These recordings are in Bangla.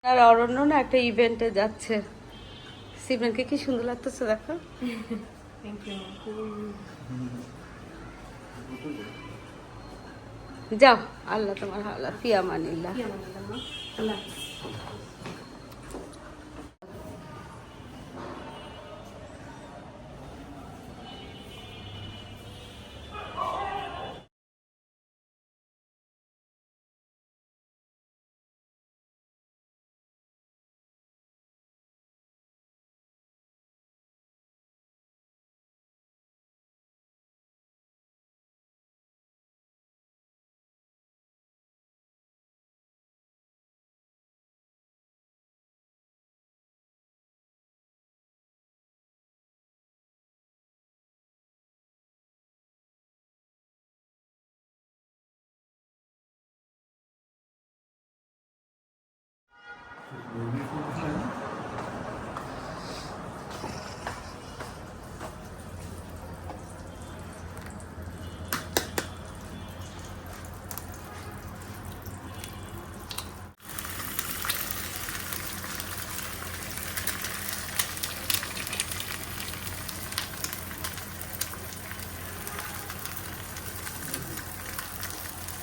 আর অরণ্য না একটা ইভেন্টে যাচ্ছে। সিমরানকে কি সুন্দর লাগতেছে দেখো। যাও, আল্লাহ তোমার হাওলা ফিয়া মানিল্লাহ।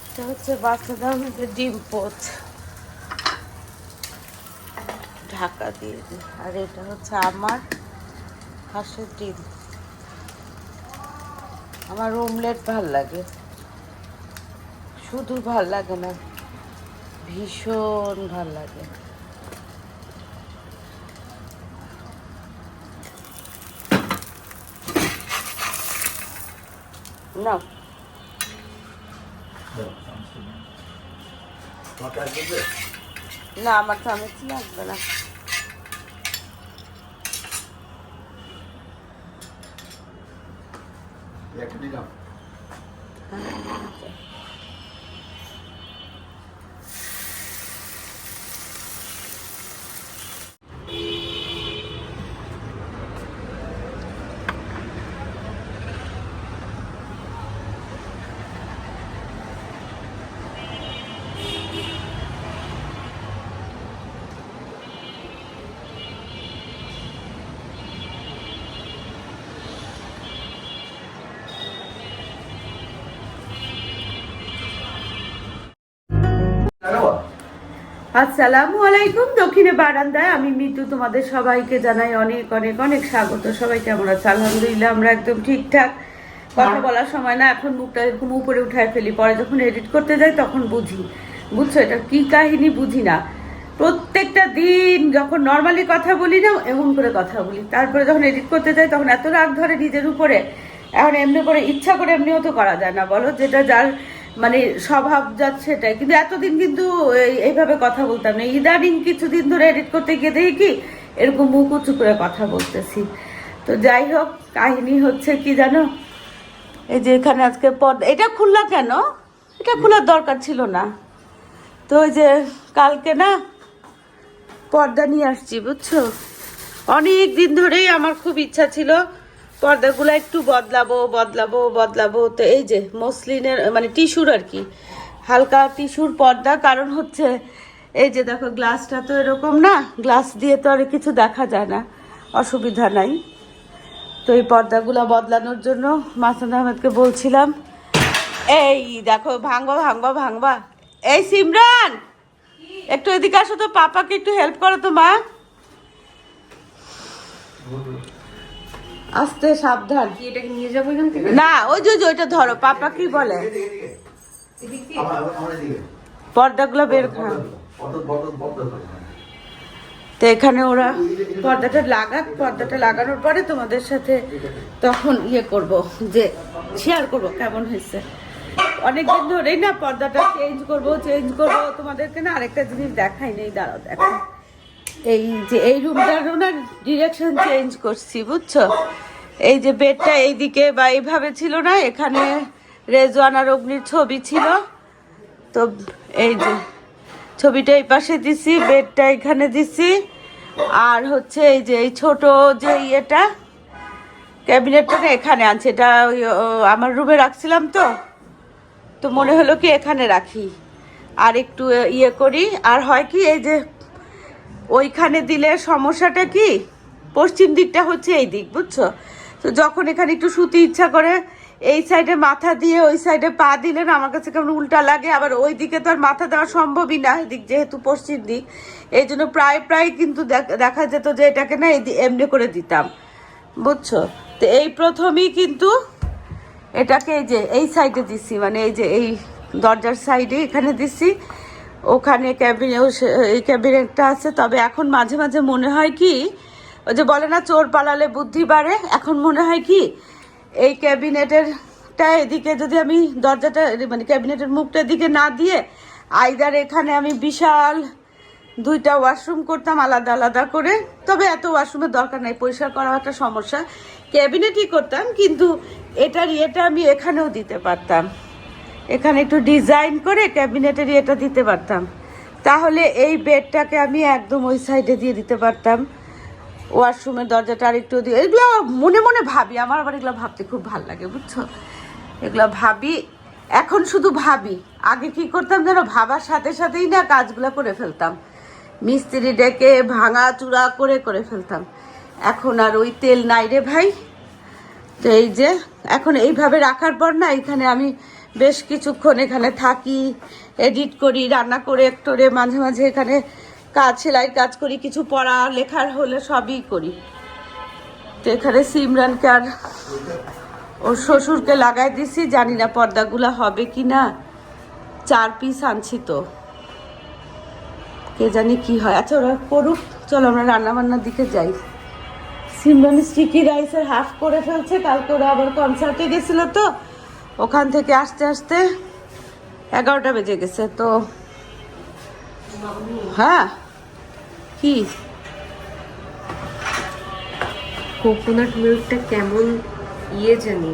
এটা হচ্ছে বাচ্চাদের মধ্যে ডিম পোচ ঢাকা দিয়ে দিই, আর এটা হচ্ছে আমার হাঁসের ডিম। আমার অমলেট ভাল লাগে, শুধু ভাল লাগে না, ভীষণ ভাল লাগে। না না, আমার চামচ লাগবে না। আসসালামু আলাইকুম। দক্ষিণে বারান্দায় আমি মিতু, তোমাদের সবাইকে জানাই অনেক অনেক অনেক স্বাগত। সবাই কেমন আছে? আলহামদুলিল্লাহ আমরা একদম ঠিকঠাক। কথা বলার সময় না এখন মুখটা এরকম উপরে উঠায় ফেলি, পরে যখন এডিট করতে যাই তখন বুঝি, বুঝছো এটা কি কাহিনী বুঝি না। প্রত্যেকটা দিন যখন নর্মালি কথা বলি না এমন করে কথা বলি, তারপরে যখন এডিট করতে যাই তখন এত রাগ ধরে নিজের উপরে। এখন এমনি করে ইচ্ছা করে এমনিও তো করা যায় না, বলো, যেটা যার মানে স্বভাব যাচ্ছে সেটাই। কিন্তু এতদিন কিন্তু এইভাবে কথা বলতাম না, ইদানিং কিছুদিন ধরে এডিট করতে গিয়ে দেখি কি এরকম মুখ উঁচু করে কথা বলতেছি। তো যাই হোক, কাহিনী হচ্ছে কি জানো, এই যে এখানে আজকে পর্দা এটা খুললা কেন? এটা খোলার দরকার ছিল না। তো ওই যে কালকে না পর্দা নিয়ে আসছি, বুঝছো, অনেক দিন ধরেই আমার খুব ইচ্ছা ছিল পর্দাগুলো একটু বদলাবো বদলাবো বদলাবো। তো এই যে মসলিনের মানে টিস্যুর আর কি, হালকা টিস্যুর পর্দা। কারণ হচ্ছে এই যে দেখো গ্লাসটা তো এরকম না, গ্লাস দিয়ে তো আর কিছু দেখা যায় না, অসুবিধা নাই। তো এই পর্দাগুলো বদলানোর জন্য মাসুদ আহমেদকে বলছিলাম, এই দেখো ভাঙবা ভাঙবা ভাঙবা। এই সিমরান একটু এদিকে আসো তো, পাপাকে একটু হেল্প করো তো মা। আস্তে সাবধান। এটাকে নিয়ে যাবো এখান থেকে? না ওই যে ওইটা ধরো, পাপা কি বলে পর্দাগুলো বের কর। তো এখানে ওরা পর্দাটা লাগাক, পর্দাটা লাগানোর পরে তোমাদের সাথে তখন ইয়ে করব, যে শেয়ার করব কেমন হয়েছে। অনেকদিন ধরেই না পর্দাটা চেঞ্জ করব তোমাদেরকে না আরেকটা জিনিস দেখাই নেই, দাঁড়াও দেখো। এই যে এই রুমটারও না ডিরেকশন চেঞ্জ করছি, বুঝছো। এই যে বেডটা এইদিকে বা এইভাবে ছিল না, এখানে রেজওয়ান আর অগ্নির ছবি ছিল, তো এই যে ছবিটা এই পাশে দিছি, বেডটা এখানে দিছি। আর হচ্ছে এই যে এই ছোট যে ইয়েটা ক্যাবিনেটটা এখানে আনছে, এটা আমার রুমে রাখছিলাম, তো মনে হলো কি এখানে রাখি আর একটু ইয়ে করি। আর হয় কি এই যে ওইখানে দিলে সমস্যাটা কি, পশ্চিম দিকটা হচ্ছে এই দিক, বুঝছো? তো যখন এখানে একটু শুতে ইচ্ছা করে এই সাইডে মাথা দিয়ে ওই সাইডে পা দিলে না আমার কাছে কেমন উল্টা লাগে। আবার ওই দিকে তো আর মাথা দেওয়া সম্ভবই না, এদিক যেহেতু পশ্চিম দিক। এই জন্য প্রায় প্রায় কিন্তু দেখা যেত যে এটাকে না এমনি করে দিতাম, বুঝছো? তো এই প্রথমেই কিন্তু এটাকে এই যে এই সাইডে দিছি, মানে এই যে এই দরজার সাইডে এখানে দিছি। ওখানে এই ক্যাবিনেটটা আছে। তবে এখন মাঝে মাঝে মনে হয় কি, ওই যে বলে না চোর পালালে বুদ্ধি বাড়ে, এখন মনে হয় কি এই ক্যাবিনেটেরটা এদিকে যদি আমি দরজাটা মানে ক্যাবিনেটের মুখটা এদিকে না দিয়ে আইদার এখানে আমি বিশাল 2টা ওয়াশরুম করতাম আলাদা আলাদা করে। তবে এত ওয়াশরুমের দরকার নাই, পরিষ্কার করা একটা সমস্যা। ক্যাবিনেটই করতাম, কিন্তু এটার ইয়েটা আমি এখানেও দিতে পারতাম, এখানে একটু ডিজাইন করে ক্যাবিনেটের ইয়েটা দিতে পারতাম। তাহলে এই বেডটাকে আমি একদম ওই সাইডে দিয়ে দিতে পারতাম, ওয়াশরুমের দরজাটা আর একটু দিয়ে। এগুলো মনে মনে ভাবি, আমার আবার এগুলো ভাবতে খুব ভালো লাগে, বুঝছো? এগুলো ভাবি, এখন শুধু ভাবি। আগে কি করতাম যেন, ভাবার সাথে সাথেই না কাজগুলো করে ফেলতাম, মিস্ত্রি ডেকে ভাঙা চূড়া করে ফেলতাম। এখন আর ওই তেল নাই রে ভাই। তো এই যে এখন এইভাবে রাখার পর না এখানে আমি বেশ কিছুক্ষণ এখানে থাকি, এডিট করি, রান্না করে একটু মাঝে মাঝে এখানে কাজ, সেলাই কাজ করি, কিছু পড়া লেখার হলে সবই করি। তো এখানে সিমরানকে আর ওর শ্বশুরকে লাগাই দিছি, জানি না পর্দাগুলো হবে কি না। 4 পিস আনছি, তো কে জানি কি হয়। আচ্ছা ওরা করুক, চলো আমরা রান্না বান্নার দিকে যাই। সিমরান স্টিকি রাইসের হাফ করে ফেলছে, কালকে ওরা আবার কনসার্টে গেছিল, তো ওখান থেকে আসতে আসতে 11টা বেজে গেছে। তো হ্যাঁ, কি কোকোনাট মিল্কটা কেমন ইয়ে জানি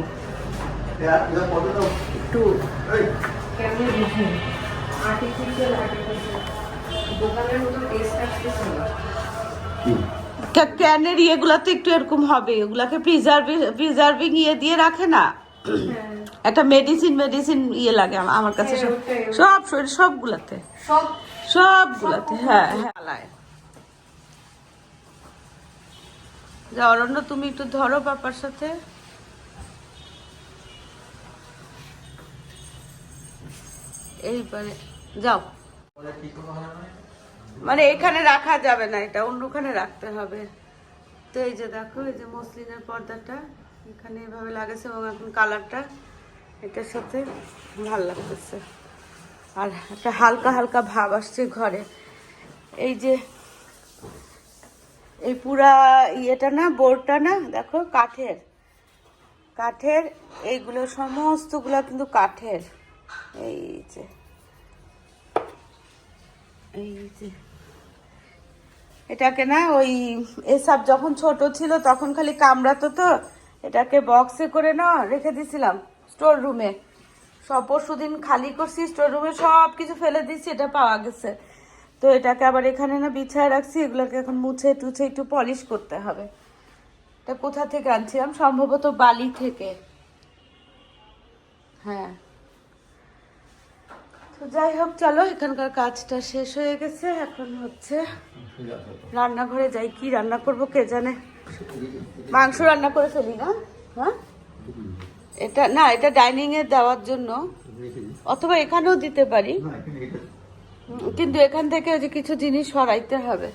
একটু কেমন বুঝুন, আর্টিফিশিয়াল দোকানের মতো টেস্ট আসতেছে না। ক্যানের ইয়েগুলাতে একটু এরকম হবে, এগুলাকে প্রিজার্ভিং ইয়ে দিয়ে রাখে না, একটা মেডিসিন ইয়ে লাগে আমার কাছে। সবগুলাতে হ্যাঁ হ্যাঁ। যা অরণ্য, তুমি একটু ধরো পাপার সাথে। এইবারে যাও, মানে এখানে রাখা যাবে না, এটা অন্যখানে রাখতে হবে। তো এই যে দেখো, এই যে মসলিনের পর্দাটা এখানে এভাবে লাগেছে, এবং এখন কালারটা এটার সাথে ভাল লাগতেছে, আর একটা হালকা হালকা ভাব আসছে ঘরে। এই যে এই পুরা ইয়েটা না, বোর্ডটা না, দেখো কাঠের এইগুলো সমস্তগুলো কিন্তু কাঠের। এই যে এটাকে না ওই এসব যখন ছোট ছিল তখন খালি কামড়াতো, তো এটাকে বক্সে করে না রেখে দিছিলাম স্টোর রুমে। পরশুদিন খালি করছি স্টোর রুমে, সব কিছু ফেলে দিচ্ছি, এটা পাওয়া গেছে। তো এটাকে আবার এখানে না বিছায় রাখছি, এগুলোকে এখন মুছে টুছে একটু পলিশ করতে হবে। এটা কোথা থেকে আনছিলাম, সম্ভবত বালি থেকে। হ্যাঁ, তো যাই হোক, চলো এখানকার কাজটা শেষ হয়ে গেছে, এখন হচ্ছে রান্নাঘরে যাই। কি রান্না করব কে জানে, মাংস রান্না করে ফেলি না? হ্যাঁ, এটা না, এটা ডাইনিং এ দেওয়ার জন্য, অথবা এখানেও দিতে পারি, কিন্তু এখান থেকে যে কিছু জিনিস সরাইতে হবে।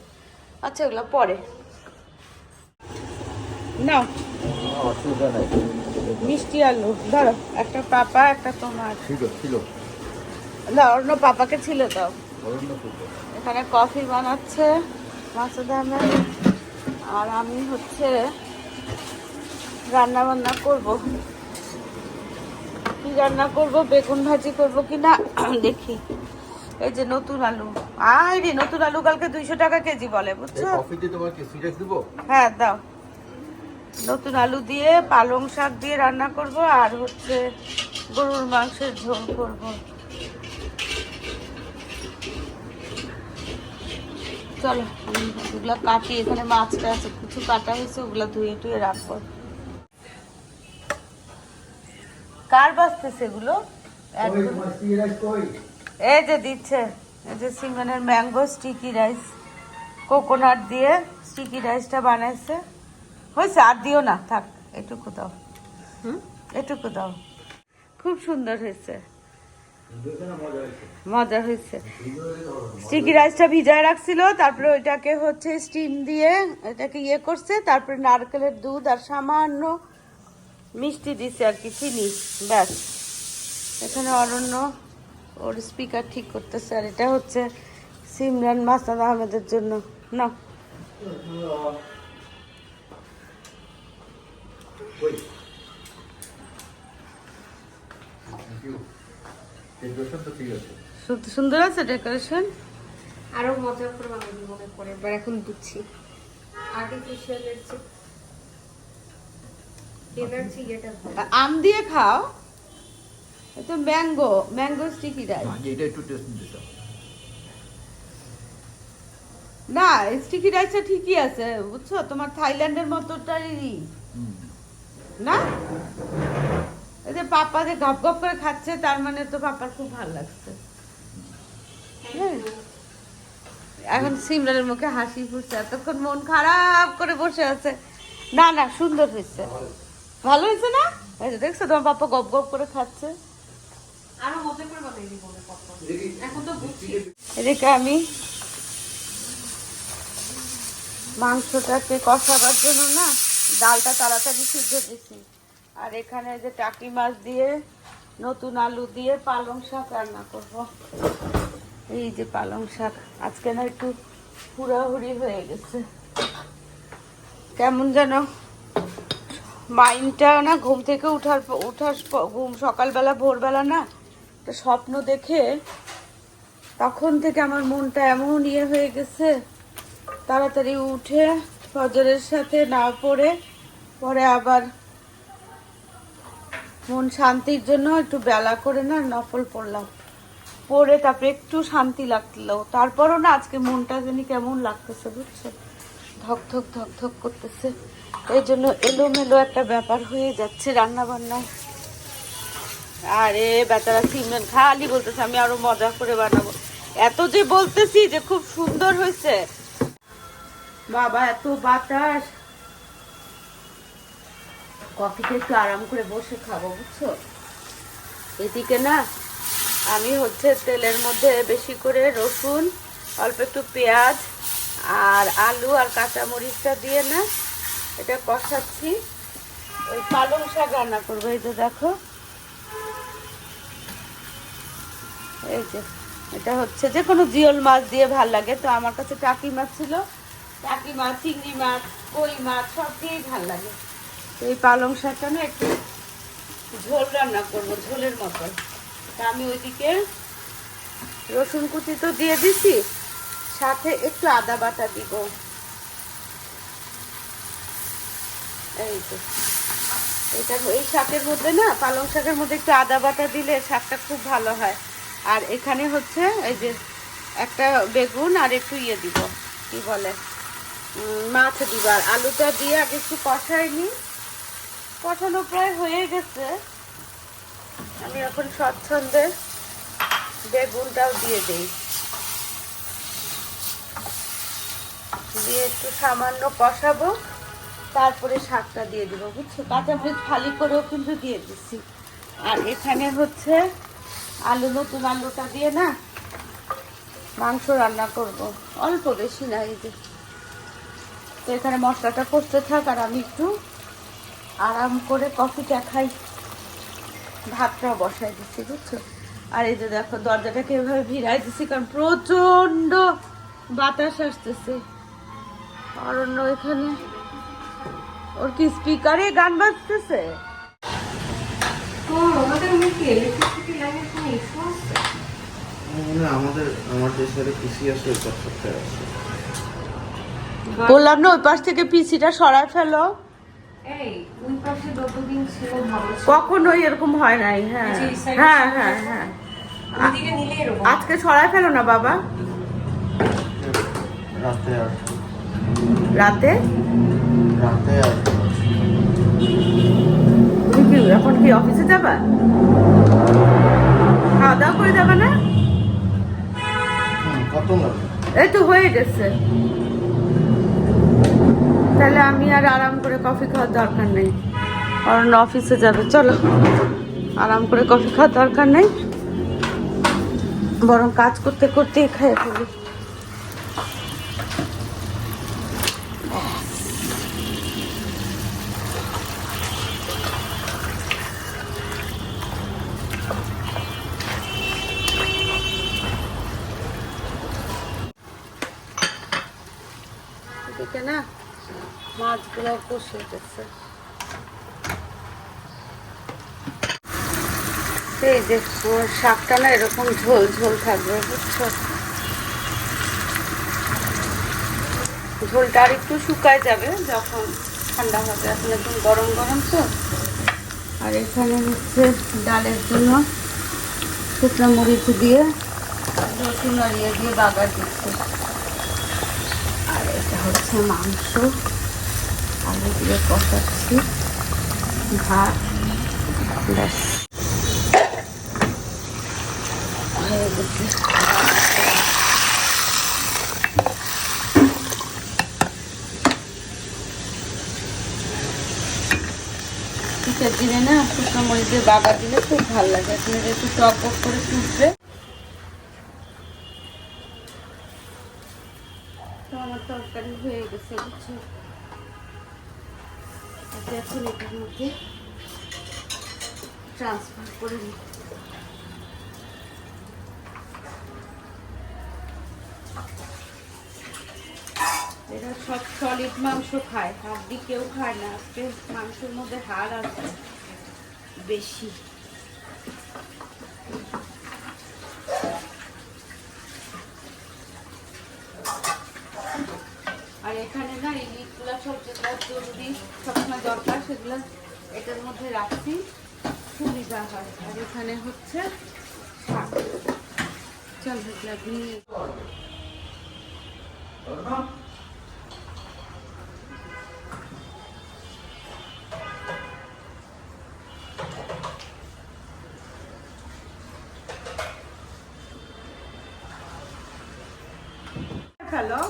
আচ্ছা এগুলো পরে নাও। মিষ্টি আলু ধরো, একটা পাপা একটা তোমার। না, অন্য পাপাকে ছিল দাও। এখানে কফি বানাচ্ছে মাসুদ আহমেদ, আর আমি হচ্ছে রান্না বান্না করব। কি রান্না করব, বেগুন ভাজি করব কিনা দেখি। এই যে নতুন আলু, আরে নতুন আলু কালকে 200 টাকা কেজি বলে, বুঝছো? হ্যাঁ দাও। নতুন আলু দিয়ে পালং শাক দিয়ে রান্না করব, আর হচ্ছে গরুর মাংসের ঝোল করব। চলো আমি ওগুলো কাটি, এখানে মাছটা আছে কিছু কাটা হয়েছে, ওগুলো ধুয়ে টুয়ে রাখবো। কার বাঁচতেছে এগুলো? এই যে দিচ্ছে, এই যে সিমরানের ম্যাঙ্গো স্টিকি রাইস, কোকোনাট দিয়ে স্টিকি রাইসটা বানাইছে। হয়েছে, আর দিও না, থাক, এটুকু দাও, এটুকু দাও। খুব সুন্দর হয়েছে, মজা হয়েছে। স্টিকি রাইসটা ভিজায় রাখছিল, তারপরে ওইটাকে হচ্ছে স্টিম দিয়ে এটাকে ইয়ে করছে, তারপরে নারকেলের দুধ আর সামান্য মিষ্টি দিছে আর কি, চিনি, ব্যাস। এখানে অরণ্য ওর স্পিকার ঠিক করতেছে, আর এটা হচ্ছে সিমরান মাসনাদ আহমেদের জন্য। না সুন্দর আছে ডেকোরেশন। আরো মজা করে বানাবো মনে করে, এবার এখন বুঝছি আর্টিফিশিয়াল এনার্জি এটা আম দিয়ে খাও, এটা ম্যাঙ্গো, ম্যাঙ্গো স্টিকি রাইস। এটা একটু টেস্ট দিতে না, স্টিকি রাইসটা ঠিকই আছে বুঝছো, তোমার থাইল্যান্ডের মতোটাই না। এই যে পাপা যে গপ গপ করে খাচ্ছে, তার মানে তো পাপার খুব ভালো লাগছে। হ্যাঁ। এখন সিমরানের মুখে হাসি ফুটছে, এতক্ষণ মন খারাপ করে বসে আছে। না না, সুন্দর হয়েছে, ভালো হয়েছে না? এই যে দেখছো তোমার পাপা গপ গপ করে খাচ্ছে। আরো মজা করে বানাই দিব না পাপা, এখন তো বুঝছি। এদিকে আমি মাংসটাকে কষাবার জন্য না ডালটা তাড়াতাড়ি সিদ্ধ দিছি, আর এখানে যে টাকি মাছ দিয়ে নতুন আলু দিয়ে পালং শাক রান্না করব। এই যে পালং শাক আজকে না একটু হুড়াহুড়ি হয়ে গেছে, কেমন যেন মাইন্ডটা না, ঘুম থেকে উঠার ঘুম সকালবেলা ভোরবেলা না একটা স্বপ্ন দেখে তখন থেকে আমার মনটা এমন ইয়ে হয়ে গেছে। তাড়াতাড়ি উঠে ফজরের সাথে না পড়ে পরে আবার মন শান্তির জন্য একটু বেলা করে না নফল পড়লাম, পড়ে তারপরে একটু শান্তি লাগলো। তারপরও না আজকে মনটা জানি কেমন লাগতেছে বুঝছো, ধক ধক ধক ধক করতেছে। এই জন্য এলোমেলো একটা ব্যাপার হয়ে যাচ্ছে রান্না বান্নায়। আরে বেচারা সিমরান খালি বলতেছে আমি আরো মজা করে বানাবো, এত যে বলতেছি যে খুব সুন্দর হয়েছে। বাবা এত বাতাস, কফিতে একটু আরাম করে বসে খাবো বুঝছো। এদিকে না আমি হচ্ছে তেলের মধ্যে বেশি করে রসুন, অল্প একটু পেঁয়াজ আর আলু আর কাঁচামরিচটা দিয়ে না এটা কষাচ্ছি। ওই পালং শাক রান্না করবো, এই যে দেখো, এই যে এটা হচ্ছে যে কোনো জিওল মাছ দিয়ে ভাল লাগে, তো আমার কাছে টাকি মাছ ছিল, টাকি মাছ, চিংড়ি মাছ, কই মাছ সব দিয়েই ভাল লাগে। তো এই পালং শাকটা না একটু ঝোল রান্না করবো, ঝোলের মতো। তা আমি ওইদিকে রসুন কুচি তো দিয়ে দিছি, সাথে একটু আদা বাটা দিব। এই যে এটা এই শাকের মধ্যে না, পালং শাকের মধ্যে একটু আদা বাটা দিলে শাকটা খুব ভালো হয়। আর এখানে হচ্ছে এই যে একটা বেগুন আর একটু ইয়ে দিব, কি বলে মাছ দিব, আর আলুটা দিয়ে আগে একটু কষাইনি, কষানো প্রায় হয়ে গেছে। আমি এখন স্বচ্ছন্দে বেগুনটাও দিয়ে দিই, দিয়ে একটু সামান্য কষাবো, তারপরে শাকটা দিয়ে দিব বুঝছো। কাঁচামরিচ খালি করেও কিন্তু দিয়ে দিচ্ছি। আর এখানে হচ্ছে আলু, নতুন আলুটা দিয়ে না মাংস রান্না করব, অল্প বেশি না। এই যে তো এখানে মশলাটা কষতে থাক, আর আমি একটু আরাম করে কফিটা খাই, ভাতটা বসাই দিচ্ছি বুঝছো। আর এই যে দেখো দরজাটাকে এভাবে ভিড়াই দিচ্ছি, কারণ প্রচন্ড বাতাস আসতেছে। অরণ্য এখানে ওর কি স্পিকারে গান বাজতেছে? আমার দেশের পিসি আসলে সপ্তাহে আসে। বললাম না ওই পাশ থেকে পিসিটা সরায় ফেলো। এই ওই পাশে যতদিন ছিল ভালো ছিল, কখনোই এরকম হয় নাই। হ্যাঁ এই side এ হ্যাঁ সরায় হ্যাঁ ফেলো। হ্যাঁ, ওইদিকে নিলে এরকম। আজকে সরায় ফেলো না বাবা। রাতে আসে, রাতে রাতে আসে। তুমি কি এখন কি অফিসে যাবা? খাওয়া দাওয়া করে যাবে না? কত লাগে? এই তো হয়ে গেছে। তাহলে আমি আর আরাম করে কফি খাওয়ার দরকার নেই, কারণ অফিসে যাবে। চলো, আরাম করে কফি খাওয়ার দরকার নেই, বরং কাজ করতে করতেই খেয়ে ফেলি। এদিকে না মাছগুলো কষে গেছে। এই যে আমার শাকটা না এরকম ঝোল ঝোল থাকবে, বুঝছো? ঝোলটা আর একটু শুকায় যাবে যখন ঠান্ডা হবে, এখন একদম গরম গরম তো। আর এখানে হচ্ছে ডালের জন্য শুকনো মরিচ দিয়ে রসুন আর ইয়ে দিয়ে বাগার দিচ্ছে। আর এটা হচ্ছে মাংস, আলু দিয়ে কষাচ্ছি, ভাত, ব্যাস হয়ে গেছে। শীতের দিনে না শুকনো মরিচ দিয়ে বাগার দিলে খুব ভালো লাগে। এখন একটু টক টক করে ফুটবে। তো আমার তরকারি হয়ে গেছে, বুঝছো? এখন এটার মধ্যে ট্রান্সফার করে নিই। এরা সব সলিড মাংস খায়, হাড্ডি কেউ খায় না। আজকে মাংসের মধ্যে হাড় আছে বেশি। আর এখানে না ইলিশগুলো সব যেগুলো জরুরি সবসময় দরকার সেগুলো এটার মধ্যে রাখছি, সুবিধা হয়। আর এখানে হচ্ছে শাক। চল নিয়ে হ্যালো।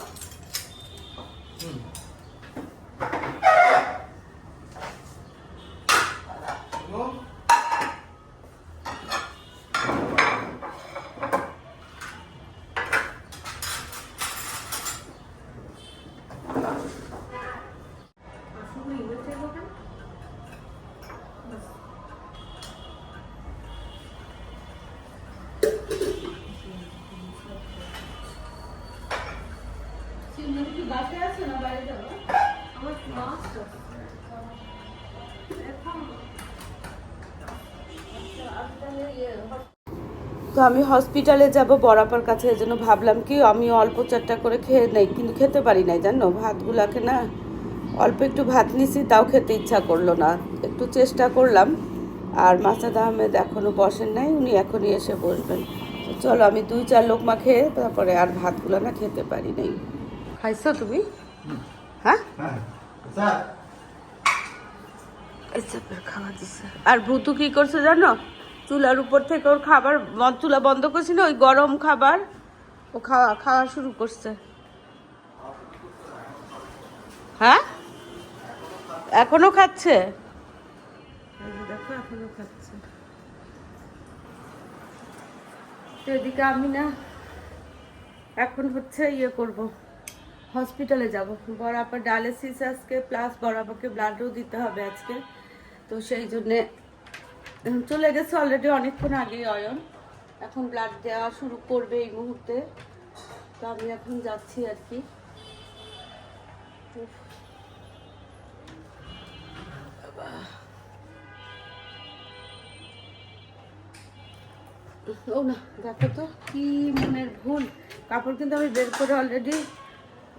বাসায় আছে না বাইরে যাবো? আমার মাছ তো আমি হসপিটালে যাব বরাবর কাছে, এই জন্য ভাবলাম কি আমি অল্প চারটা করে খেয়ে নেই, কিন্তু খেতে পারি নাই জানো। ভাতগুলাকে না অল্প একটু ভাত নিছি, তাও খেতে ইচ্ছা করলো না। একটু চেষ্টা করলাম। আর মাসাদ আহমেদ এখনও বসেন নাই, উনি এখনই এসে বসবেন। তো চলো আমি 2-4 লোকমা খেয়ে তারপরে আর ভাতগুলো না খেতে পারি নাই। খাইছো তুমি? হ্যাঁ, খাওয়া দিচ্ছে। আর ভুতু কি করছে জানো? চুলার উপর থেকে ওর খাবার, চুলা বন্ধ করছি না, ওই গরম খাবার ও খাওয়া শুরু করছে। হ্যাঁ, এখনো খাচ্ছে, দেখো এখনো খাচ্ছে। এদিকে আমি না এখন হচ্ছে ইয়ে করবো, হসপিটালে যাব। বড় আপা ডায়ালিসিস আজকে, প্লাস বড় আপাকে ব্লাডও দিতে হবে আজকে। তো সেই জন্যে চলে গেছে অলরেডি অনেকক্ষণ আগেই অয়ন, এখন ব্লাড দেওয়া শুরু করবে এই মুহূর্তে। তো আমি এখন যাচ্ছি আর কি। ও না, দেখো তো কি মনের ভুল, কাপড় কিন্তু আমি বের করে অলরেডি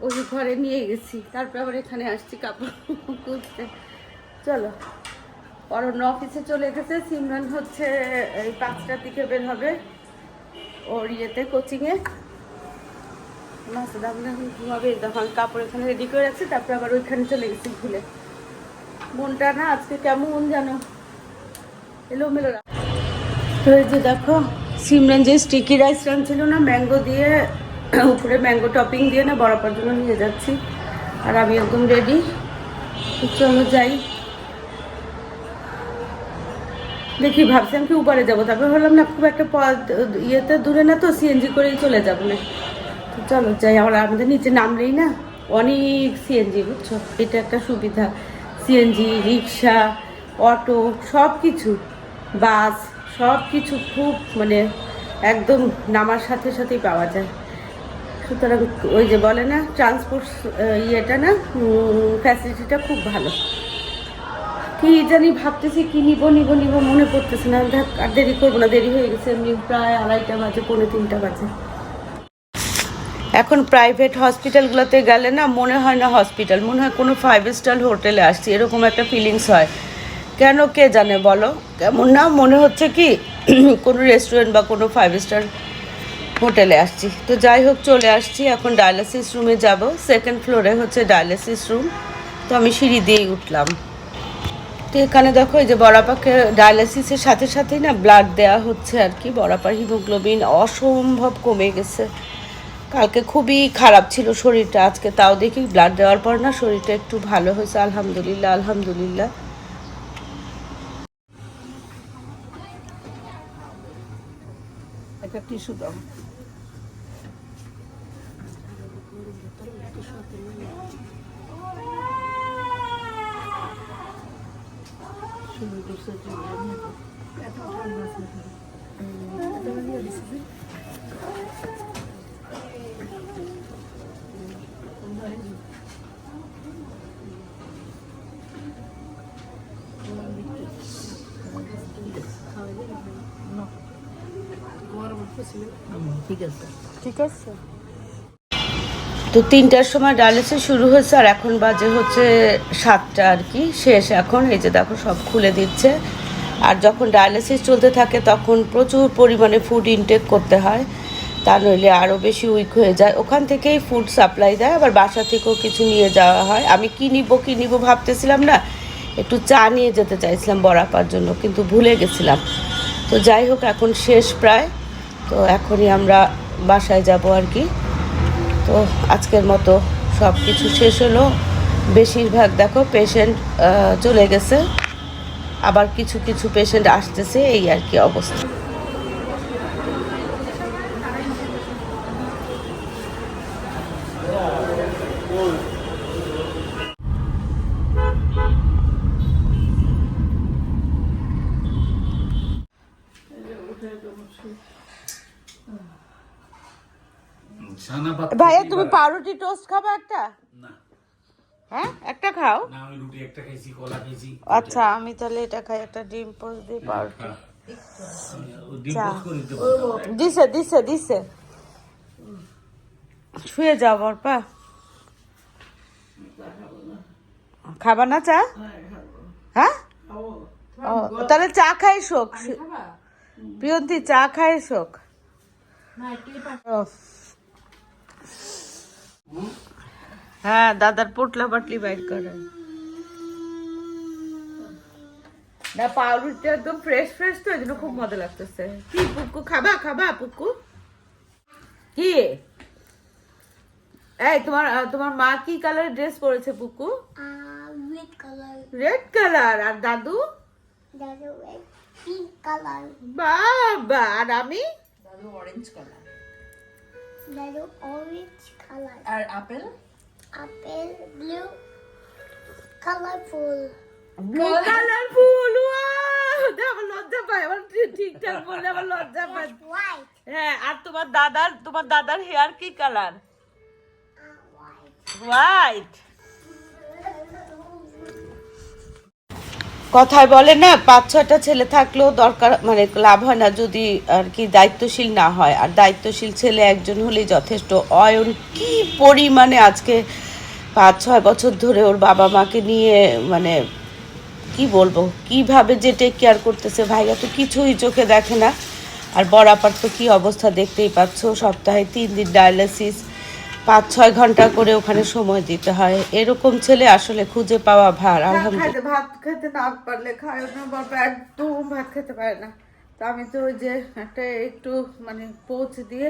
ওই ঘরে নিয়ে গেছি, তারপর আবার এখানে আসছি কাপড় খুঁজতে। চলো, অরণ্য অফিসে চলে গেছে, সিমরান হচ্ছে এই 5টার দিকে বের হবে ওর ইয়েতে কোচিংয়ে। মাসুদ আমি এখন ঘুমাবে, দেখো আমি কাপড় এখানে রেডি করে রাখছি, তারপর আবার ওইখানে চলে গেছি ভুলে। মনটা না আজকে কেমন যেন এলোমেলো। তো এই যে দেখো সিমরান যে স্টিকি রাইস রাঁধছিল না ম্যাঙ্গো দিয়ে, উপরে ম্যাঙ্গো টপিং দিয়ে না বরাবর জন্য নিয়ে যাচ্ছি। আর আমি একদম রেডি। চলো যাই। দেখি ভাবছিলাম কি উপরে যাবো, তারপর ভাবলাম না খুব একটা পথ ইয়েতে দূরে না, তো সিএনজি করেই চলে যাবো না। তো চলো যাই। আমাদের নিচে নামলেই না অনেক সিএনজি, বুঝছো, এটা একটা সুবিধা। সিএনজি, রিক্সা, অটো, সব কিছু, বাস, সব কিছু খুব মানে একদম নামার সাথে সাথেই পাওয়া যায়। সুতরাং ওই যে বলে না ট্রান্সপোর্ট ইয়েটা না ফ্যাসিলিটিটা খুব ভালো। কি জানি ভাবতেছি কি নিবো মনে পড়তেছে না। আর দেরি করবো না, দেরি হয়ে গেছে এমনি প্রায় 2:30 বাজে, 2:45 বাজে। এখন প্রাইভেট হসপিটালগুলোতে গেলে না মনে হয় না হসপিটাল, মনে হয় কোনো 5 স্টার হোটেলে আসছি, এরকম একটা ফিলিংস হয়। কেন কে জানে বলো, কেমন না মনে হচ্ছে কি কোনো রেস্টুরেন্ট বা কোনো 5 স্টার হোটেলে আসছি। তো যাই হোক চলে আসছি, এখন ডায়ালিসিস রুমে যাব। 2nd ফ্লোরে হচ্ছে ডায়ালিসিস রুম। তো আমি সিঁড়ি দিয়েই উঠলাম। তো এখানে দেখো এই যে বড়াপাকে ডায়ালিসিসের সাথে সাথেই না ব্লাড দেওয়া হচ্ছে আর কি। বড়াপার হিমোগ্লোবিন অসম্ভব কমে গেছে। কালকে খুবই খারাপ ছিল শরীরটা, আজকে তাও দেখি ব্লাড দেওয়ার পর না শরীরটা একটু ভালো হয়েছে। আলহামদুলিল্লাহ আলহামদুলিল্লাহ। একটা টিস্যু দাও। ঠিক আছে। তো 3টার সময় ডায়ালিসিস শুরু হয়েছে আর এখন বাজে হচ্ছে 7টা আর কি, শেষ এখন। এই যে দেখো সব খুলে দিচ্ছে। আর যখন ডায়ালিসিস চলতে থাকে তখন প্রচুর পরিমাণে ফুড ইনটেক করতে হয়, তা নইলে আরও বেশি উইক হয়ে যায়। ওখান থেকেই ফুড সাপ্লাই দেয়, আবার বাসা থেকেও কিছু নিয়ে যাওয়া হয়। আমি কী নিব ভাবতেছিলাম না, একটু চা নিয়ে যেতে চাইছিলাম বড়াপার জন্য, কিন্তু ভুলে গেছিলাম। তো যাই হোক এখন শেষ প্রায়, তো এখনই আমরা বাসায় যাব আর কি। তো আজকের মতো সব কিছু শেষ হলো। বেশিরভাগ দেখো পেশেন্ট চলে গেছে, আবার কিছু কিছু পেশেন্ট আসতেছে, এই আর কি অবস্থা। ভাইয়া তুমি পাউরুটি টোস্ট খাবে একটা? না হ্যাঁ একটা খাও। না, আমি রুটি একটা খাইছি, কলা খাইছি। আচ্ছা আমি তাহলে এটা খাই, একটা ডিম পোস্ট দিয়ে পাউরুটি। ডিম চা। পোস্ট করে দিতে পারো। দিছে শুয়ে যাও বরপা। খাবা না চা? হ্যাঁ ও, তাহলে চা খাই শোক। প্রিয়ন্তী চা খাই শোক। হ্যাঁ দাদার পোটলা পাটলি বাইর করে না, পাউরুটি একদম ফ্রেশ তো এই জন্য খুব মজা লাগতেছে। কি পুকু খাবা পুকু? কি এই তোমার মা কি কালারের ড্রেস পরেছে পুকু? Red colour. আর দাদু? Pink colour. বাবা। আর আমি? দাদু অরেঞ্জ কালার। আর আপেল ব্লু কালারফুল। কালারফুল। আমার লজ্জা পায়, আমার ঠিকঠাক বললে আমার লজ্জা পায়। হোয়াইট। হ্যাঁ। আর তোমার দাদার হেয়ার কি কালার? হোয়াইট। কথায় বলে না 5-6টা ছেলে থাকলেও দরকার মানে লাভ হয় না যদি আর কি দায়িত্বশীল না হয়। আর দায়িত্বশীল ছেলে একজন হলেই যথেষ্ট। অয়ন কি পরিমাণে আজকে 5-6 বছর ধরে ওর বাবা মাকে নিয়ে মানে কি বলবো কিভাবে যে টেক কেয়ার করতেছে। ভাইয়া তো কিছুই চোখে দেখে না। আর বড়াপার তো কি অবস্থা দেখতেই পাচ্ছ, সপ্তাহে 3 দিন ডায়ালিসিস, 5-6 ঘন্টা করে ওখানে সময় দিতে হয়। এরকম ছেলে আসলে খুঁজে পাওয়া ভার। আলহামদুলিল্লাহ। ভাত খেতে না পারলে খায় না, বাবা একদম ভাত খেতে পারে না। তো আমি তো ওই যে একটা একটু মানে পোচ দিয়ে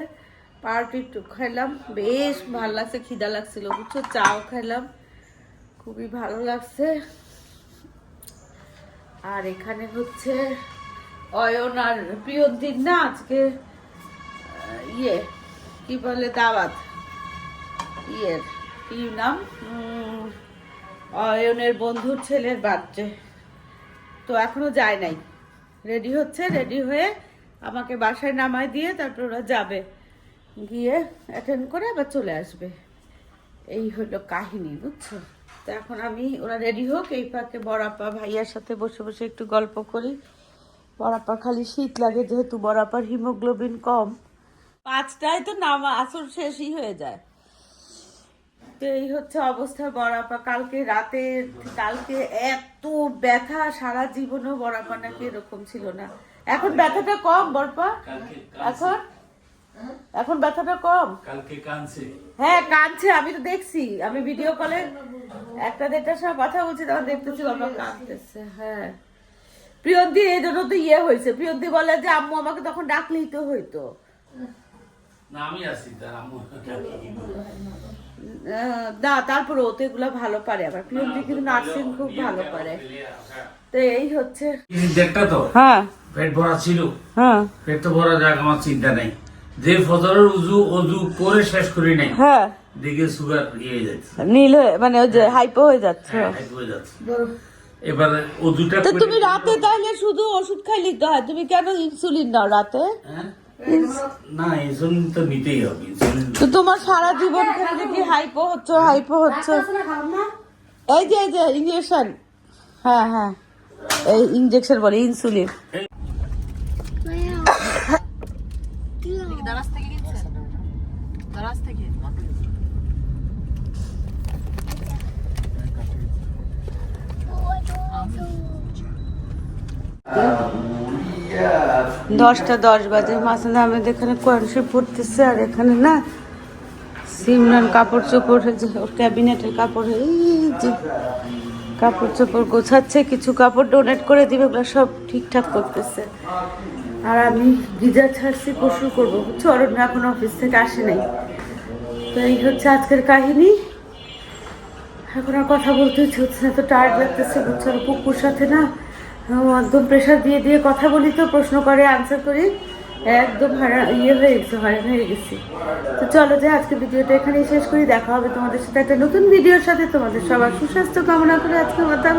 পাউরুটি একটু খাইলাম, বেশ ভালো লাগছে, খিদা লাগছিল বুঝছো। চাও খাইলাম। খুবই ভালো লাগছে। আর এখানে হচ্ছে অয়ন আর প্রিয়দিন না আজকে ইয়ে কি বলে দাওয়াত, ইয়ের কি নাম, অয়নের বন্ধুর ছেলের বার্থডে। তো এখনো যায় নাই, রেডি হচ্ছে, রেডি হয়ে আমাকে বাসায় নামাই দিয়ে তারপর ওরা যাবে, গিয়ে অ্যাটেন্ড করে আবার চলে আসবে। এই হলো কাহিনী, বুঝছো? তো এখন আমি ওরা রেডি হোক, এই ফাঁকে বড়াপা ভাইয়ার সাথে বসে বসে একটু গল্প করি। বড়াপার খালি শীত লাগে, যেহেতু বড়াপার হিমোগ্লোবিন কম, 5টায় তো নামা আসর শেষই হয়ে যায়। তো এই হচ্ছে অবস্থা। বড়াপা কালকে রাতে, কালকে এত ব্যথা, সারা জীবনেও বড়াপা নাকি এরকম ছিল না। এখন ব্যথাটা কম বড়পা, এখন এখন ব্যথাটা কম। কালকে কানছে। হ্যাঁ কাঁদছে, আমি তো দেখছি, আমি ভিডিও কলে 1টা-1:30টার সময় কথা বলছি, তখন দেখতেছি বাবা কাঁদতেছে। হ্যাঁ প্রিয়ন্তি এই জন্য তো ইয়ে হয়েছে, প্রিয়ন্তি বলে যে আম্মু আমাকে তখন ডাকলেই তো হইতো। না আমি আছি তার আম্মু। না তারপরে ও তো এগুলা ভালো পারে, আবার প্রিয়ন্তি কিন্তু নার্সিং খুব ভালো পারে। তো এই হচ্ছে দেখটা তো হ্যাঁ পেট ভরা ছিল, হ্যাঁ পেট তো ভরা যাক আমার চিন্তা নেই। যে ফজরের অজু করে শেষ করি নাই, হ্যাঁ দেখে সুগার ইয়ে হয়ে যাচ্ছে, নীল হয়ে মানে ওই যে হাইপো হয়ে যাচ্ছে। হাই হয়ে যাচ্ছে। এবার অজুটা তো করে তুমি রাতে তাহলে শুধু ওষুধ খাইলে তো হয়, তুমি কেন ইনসুলিন নাও রাতে? হ্যাঁ? না ইনসুলিন তো নিতেই হবে, ইনসুলিন। তো তোমার সারা জীবন খালি কি হাইপো হচ্ছে, হাইপো হচ্ছে? এই যে ইঞ্জেকশন, হ্যাঁ হ্যাঁ এই ইঞ্জেকশন বলে ইনসুলিন। দশটা 10 বাজে, মাসুদ আহমেদ এখানে কোয়ানশি পড়তেছে, আর এখানে না সিমরান কাপড় চোপড়, যে ওর ক্যাবিনেটের কাপড়, এই যে কাপড় চোপড় গোছাচ্ছে, কিছু কাপড় ডোনেট করে দিবে, ওগুলো সব ঠিকঠাক করতেছে। আর আমি গিজার ছাড়ছি, পশু করবো, বুঝছো? অরণ্য এখন অফিস থেকে আসে নাই। তো এই হচ্ছে আজকের কাহিনী। এখন আর কথা বলতে ইচ্ছে হচ্ছে না, তো টায়ার্ড লাগতেছে, বুঝছো? আর কুকুর সাথে না একদম প্রেশার দিয়ে দিয়ে কথা বলি, তো প্রশ্ন করে আনসার করি, একদম ইয়ে হয়ে গেছে, হয়রান হয়ে গেছি। তো চলো যে আজকে ভিডিওটা এখানেই শেষ করি, দেখা হবে তোমাদের সাথে একটা নতুন ভিডিওর সাথে। তোমাদের সবার সুস্বাস্থ্য কামনা করে আজকে কথা